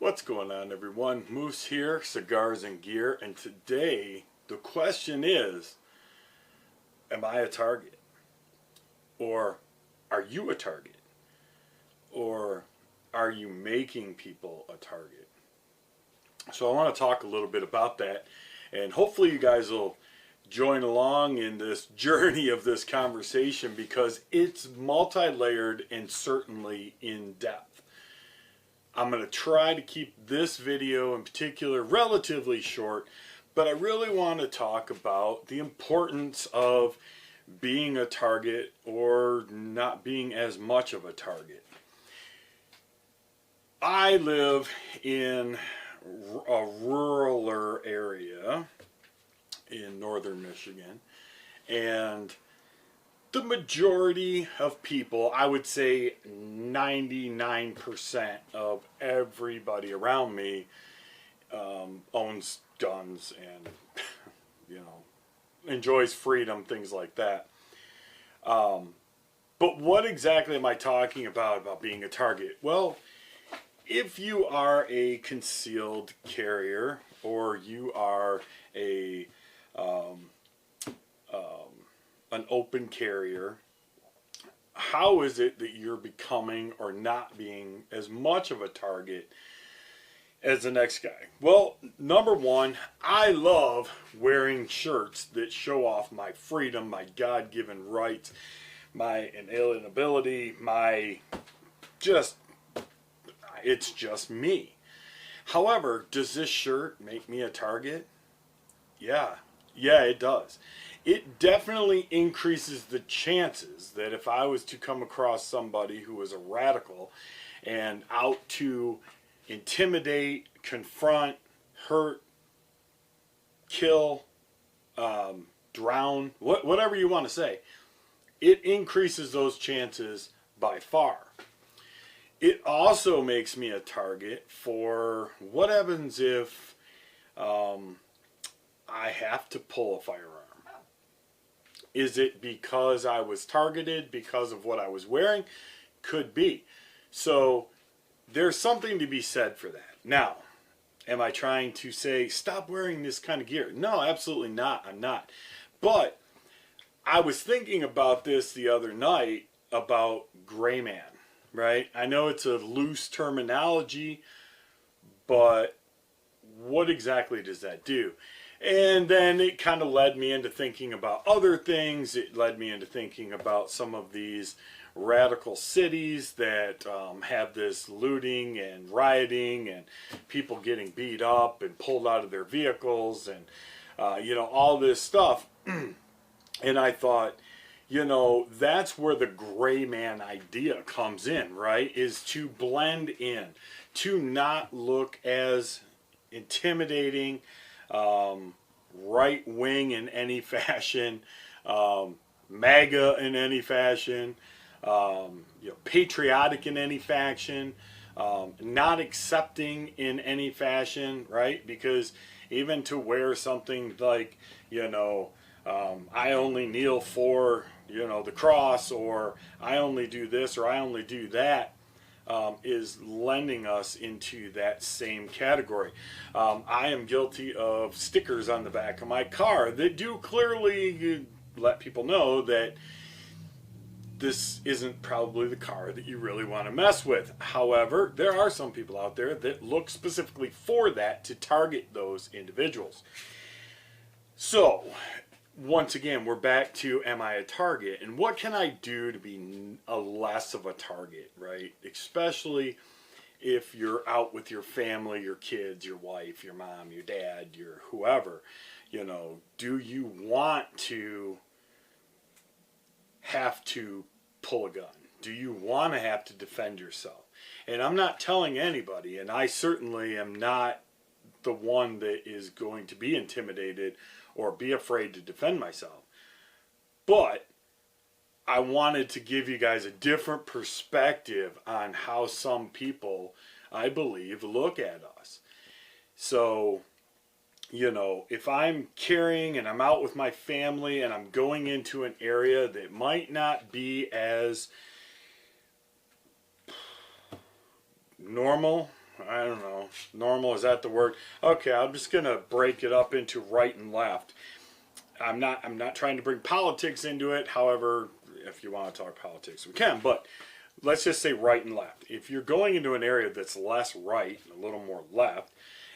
What's going on, everyone? Moose here, Cigars and Gear, and today the question is, am I a target? Or are you a target? Or are you making people a target? So I want to talk a little bit about that, and hopefully you guys will join along in this journey of this conversation because it's multi-layered and certainly in depth. I'm going to try to keep this video in particular relatively short, but I really want to talk about the importance of being a target or not being as much of a target. I live in a rural area in northern Michigan, and the majority of people, I would say 99% of everybody around me owns guns and enjoys freedom, things like that. But what exactly am I talking about being a target? Well, if you are a concealed carrier or you are an open carrier, how is it that you're becoming or not being as much of a target as the next guy? Well, number one, I love wearing shirts that show off my freedom, my God-given rights, my inalienability, it's just me. However, does this shirt make me a target? Yeah, it does. It definitely increases the chances that if I was to come across somebody who was a radical and out to intimidate, confront, hurt, kill, drown, whatever you want to say, it increases those chances by far. It also makes me a target for what happens if I have to pull a firearm. Is it because I was targeted because of what I was wearing? Could be. So there's something to be said for that. Now, am I trying to say stop wearing this kind of gear? No, absolutely not. I'm not. But I was thinking about this the other night about Greyman, right? I know it's a loose terminology, but what exactly does that do? And then it kind of led me into thinking about other things. It led me into thinking about some of these radical cities that have this looting and rioting and people getting beat up and pulled out of their vehicles and, all this stuff. And I thought, that's where the gray man idea comes in, right? Is to blend in, to not look as intimidating, right wing in any fashion, MAGA in any fashion, patriotic in any fashion, not accepting in any fashion, right? Because even to wear something like, I only kneel for, the cross, or I only do this, or I only do that, is lending us into that same category. I am guilty of stickers on the back of my car that do clearly let people know that this isn't probably the car that you really want to mess with. However, there are some people out there that look specifically for that to target those individuals. So, once again, we're back to, am I a target? And what can I do to be a less of a target, right? Especially if you're out with your family, your kids, your wife, your mom, your dad, your whoever. Do you want to have to pull a gun? Do you want to have to defend yourself? And I'm not telling anybody, and I certainly am not the one that is going to be intimidated or be afraid to defend myself. But I wanted to give you guys a different perspective on how some people, I believe, look at us. So, if I'm carrying and I'm out with my family and I'm going into an area that might not be as normal, I don't know, normal, is that the word? Okay, I'm just going to break it up into right and left. I'm not trying to bring politics into it. However, if you want to talk politics, we can. But let's just say right and left. If you're going into an area that's less right and a little more left,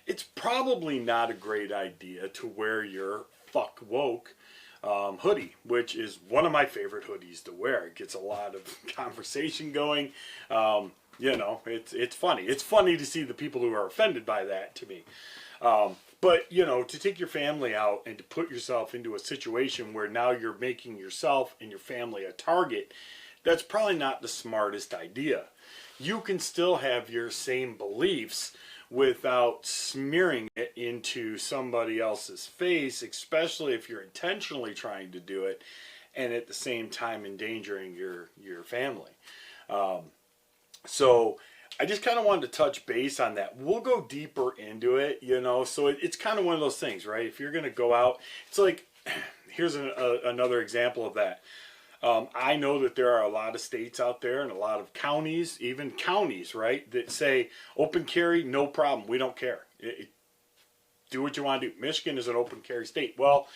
it's probably not a great idea to wear your fuck woke hoodie, which is one of my favorite hoodies to wear. It gets a lot of conversation going. You know, it's funny. It's funny to see the people who are offended by that, to me. But, you know, to take your family out and to put yourself into a situation where now you're making yourself and your family a target, that's probably not the smartest idea. You can still have your same beliefs without smearing it into somebody else's face, especially if you're intentionally trying to do it and at the same time endangering your family. So I just kind of wanted to touch base on that. We'll go deeper into it, you know. So it's kind of one of those things, right? If you're going to go out, it's like, here's another example of that. I know that there are a lot of states out there and a lot of counties, even counties, right, that say open carry, no problem. We don't care. Do what you want to do. Michigan is an open carry state. Well,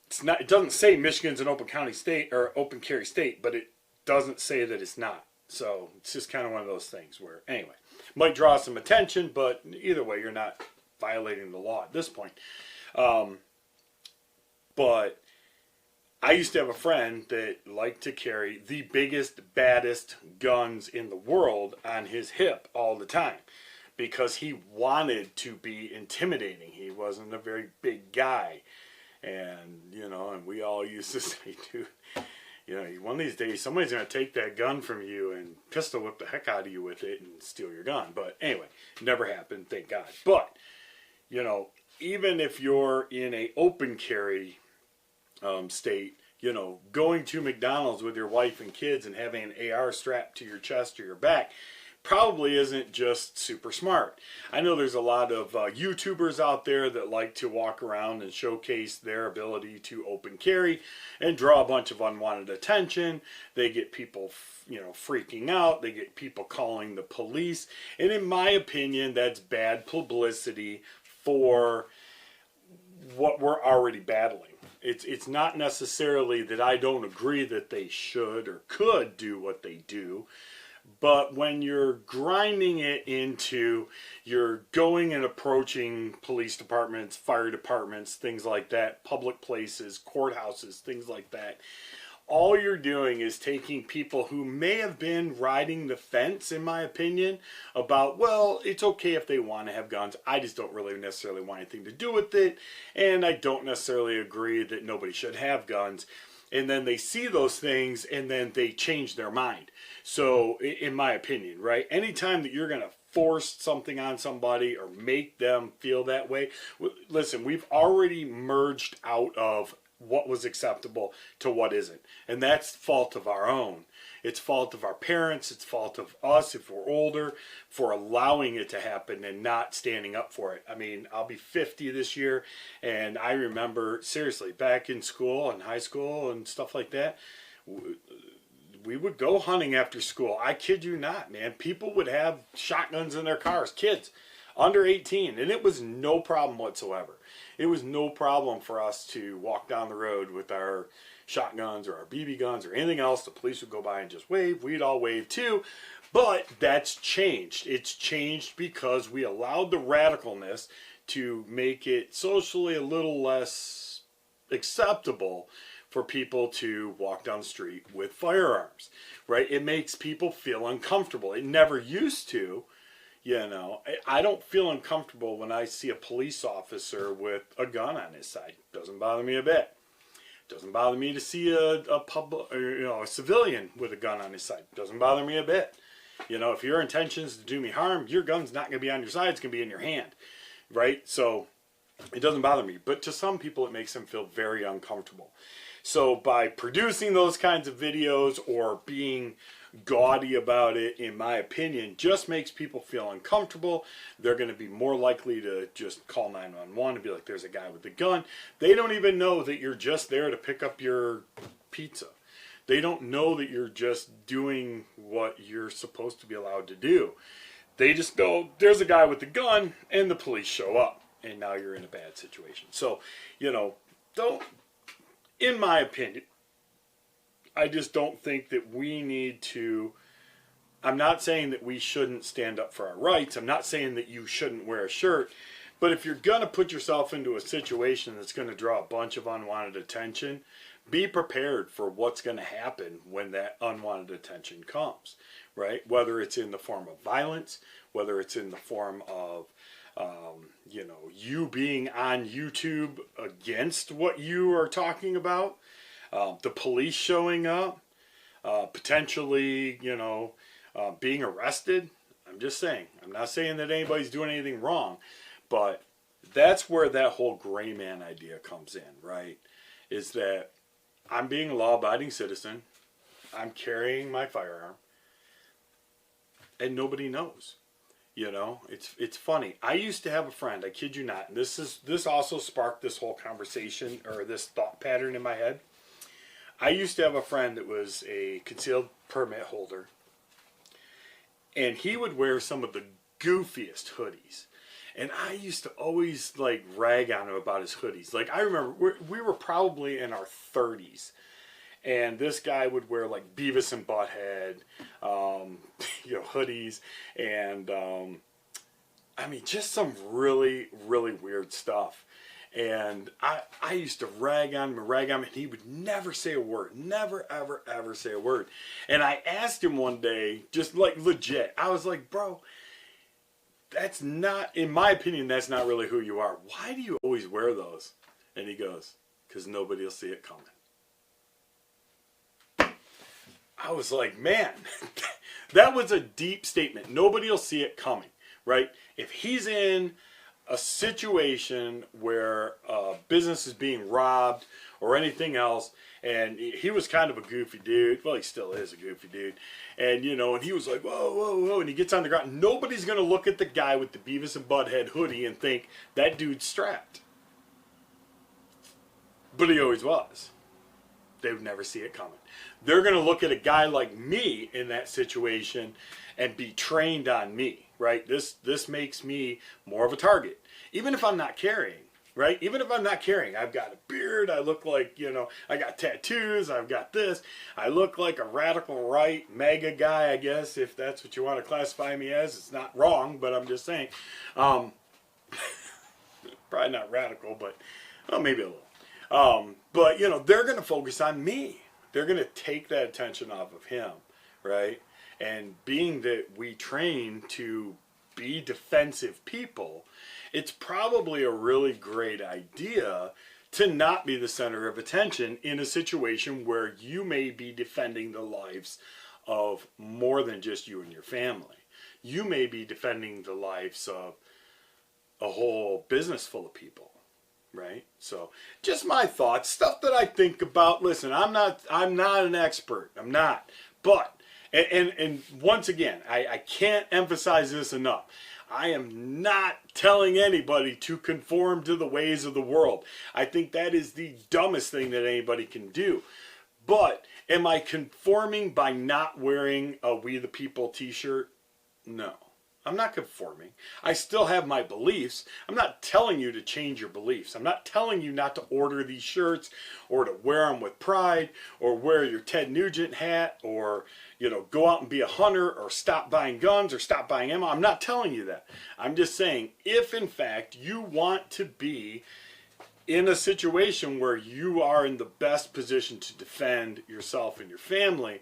it's not. It doesn't say Michigan's an open county state or open carry state, but it doesn't say that it's not. So it's just kind of one of those things where, anyway, might draw some attention, but either way, you're not violating the law at this point. But I used to have a friend that liked to carry the biggest, baddest guns in the world on his hip all the time because he wanted to be intimidating. He wasn't a very big guy. And, you know, and we all used to say, dude, you know, one of these days somebody's going to take that gun from you and pistol whip the heck out of you with it and steal your gun. But anyway, never happened, thank God. But, you know, even if you're in a open carry state, you know, going to McDonald's with your wife and kids and having an AR strapped to your chest or your back probably isn't just super smart. I know there's a lot of YouTubers out there that like to walk around and showcase their ability to open carry and draw a bunch of unwanted attention. They get people, you know, freaking out. They get people calling the police. And in my opinion, that's bad publicity for what we're already battling. It's not necessarily that I don't agree that they should or could do what they do, but when you're grinding it into, you're going and approaching police departments, fire departments, things like that, public places, courthouses, things like that, all you're doing is taking people who may have been riding the fence, in my opinion, about, well, it's okay if they want to have guns. I just don't really necessarily want anything to do with it. And I don't necessarily agree that nobody should have guns. And then they see those things and then they change their mind. So, in my opinion, right? Anytime that you're going to force something on somebody or make them feel that way, listen, we've already merged out of what was acceptable to what isn't. And that's fault of our own. It's fault of our parents. It's fault of us, if we're older, for allowing it to happen and not standing up for it. I mean, I'll be 50 this year, and I remember, seriously, back in school and high school and stuff like that, we would go hunting after school. I kid you not, man. People would have shotguns in their cars, kids under 18, and it was no problem whatsoever. It was no problem for us to walk down the road with our shotguns or our BB guns or anything else. The police would go by and just wave. We'd all wave too. But that's changed. It's changed because we allowed the radicalness to make it socially a little less acceptable for people to walk down the street with firearms, right? It makes people feel uncomfortable. It never used to. You know, I don't feel uncomfortable when I see a police officer with a gun on his side. Doesn't bother me a bit. Doesn't bother me to see a civilian with a gun on his side. Doesn't bother me a bit. You know, if your intention is to do me harm, your gun's not going to be on your side. It's going to be in your hand, right? So it doesn't bother me. But to some people, it makes them feel very uncomfortable. So by producing those kinds of videos or being gaudy about it, in my opinion, just makes people feel uncomfortable. They're going to be more likely to just call 911 and be like, there's a guy with a gun. They don't even know that you're just there to pick up your pizza. They don't know that you're just doing what you're supposed to be allowed to do. They just know there's a guy with the gun, and the police show up, and now you're in a bad situation. So, don't, in my opinion, I just don't think that we need to. I'm not saying that we shouldn't stand up for our rights. I'm not saying that you shouldn't wear a shirt. But if you're going to put yourself into a situation that's going to draw a bunch of unwanted attention, be prepared for what's going to happen when that unwanted attention comes, right? Whether it's in the form of violence, whether it's in the form of, you being on YouTube against what you are talking about, the police showing up, potentially, being arrested. I'm just saying. I'm not saying that anybody's doing anything wrong, but that's where that whole Greyman idea comes in, right? Is that I'm being a law-abiding citizen, I'm carrying my firearm, and nobody knows. It's funny. I used to have a friend, I kid you not, and this also sparked this whole conversation or this thought pattern in my head. I used to have a friend that was a concealed permit holder, and he would wear some of the goofiest hoodies. And I used to always rag on him about his hoodies. I remember we were probably in our 30s, and this guy would wear Beavis and Butthead, hoodies, and just some really, really weird stuff. And I used to rag on him, and he would never say a word. Never, ever, ever say a word. And I asked him one day, just legit, I was like, bro, that's not, in my opinion, that's not really who you are. Why do you always wear those? And he goes, because nobody will see it coming. I was like, man, that was a deep statement. Nobody will see it coming, right? If he's in a situation where business is being robbed or anything else, and he was kind of a goofy dude. Well, he still is a goofy dude. And, and he was like, whoa, whoa, whoa. And he gets on the ground. Nobody's going to look at the guy with the Beavis and Butthead hoodie and think, that dude's strapped. But he always was. They would never see it coming. They're going to look at a guy like me in that situation and be trained on me, right? This makes me more of a target. Even if I'm not carrying. Right? Even if I'm not carrying, I've got a beard, I look like, I got tattoos, I've got this. I look like a radical right MAGA guy, I guess, if that's what you want to classify me as. It's not wrong, but I'm just saying. Probably not radical, but maybe a little. But, they're going to focus on me. They're going to take that attention off of him, right? And being that we train to be defensive people, it's probably a really great idea to not be the center of attention in a situation where you may be defending the lives of more than just you and your family. You may be defending the lives of a whole business full of people, right? So just my thoughts, stuff that I think about. Listen, I'm not an expert. I'm not. But, and once again, I can't emphasize this enough. I am not telling anybody to conform to the ways of the world. I think that is the dumbest thing that anybody can do. But am I conforming by not wearing a We the People t-shirt? No. I'm not conforming. I still have my beliefs. I'm not telling you to change your beliefs. I'm not telling you not to order these shirts or to wear them with pride or wear your Ted Nugent hat or, go out and be a hunter or stop buying guns or stop buying ammo. I'm not telling you that. I'm just saying if, in fact, you want to be in a situation where you are in the best position to defend yourself and your family,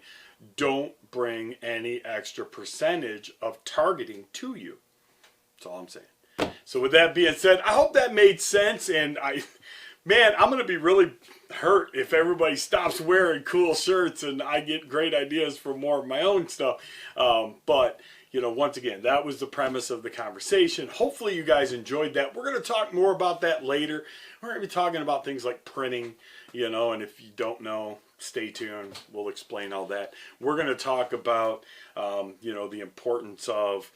don't bring any extra percentage of targeting to you. That's all I'm saying. So with that being said, I hope that made sense. And I'm going to be really hurt if everybody stops wearing cool shirts and I get great ideas for more of my own stuff. But once again, that was the premise of the conversation. Hopefully you guys enjoyed that. We're going to talk more about that later. We're going to be talking about things like printing, and if you don't know, stay tuned. We'll explain all that. We're going to talk about, the importance of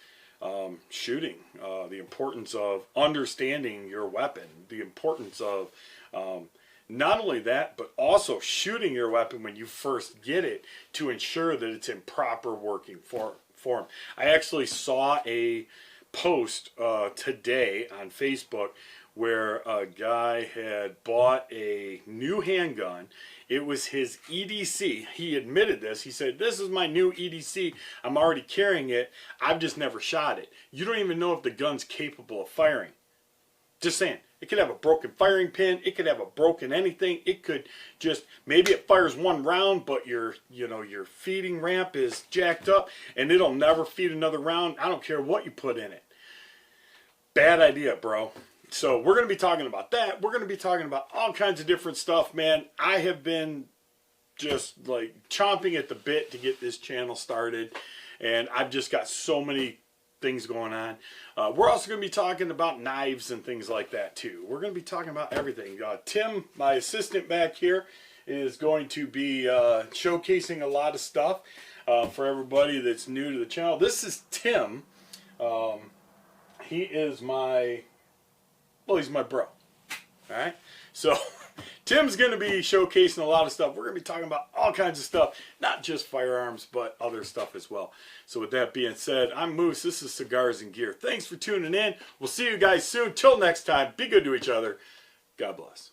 shooting, the importance of understanding your weapon, the importance of not only that, but also shooting your weapon when you first get it to ensure that it's in proper working forum. I actually saw a post today on Facebook where a guy had bought a new handgun. It was his EDC. He admitted this. He said, "This is my new EDC. I'm already carrying it. I've just never shot it." You don't even know if the gun's capable of firing. Just saying. It could have a broken firing pin. It could have a broken anything. It could just, maybe it fires one round, but your feeding ramp is jacked up and it'll never feed another round. I don't care what you put in it. Bad idea, bro. So we're going to be talking about that. We're going to be talking about all kinds of different stuff, man. I have been just like chomping at the bit to get this channel started, and I've just got so many things going on. We're also going to be talking about knives and things like that too. We're going to be talking about everything. Tim, my assistant back here, is going to be showcasing a lot of stuff for everybody that's new to the channel. This is Tim. He is he's my bro. All right, so Tim's going to be showcasing a lot of stuff. We're going to be talking about all kinds of stuff, not just firearms, but other stuff as well. So with that being said, I'm Moose. This is Cigars and Gear. Thanks for tuning in. We'll see you guys soon. Till next time, be good to each other. God bless.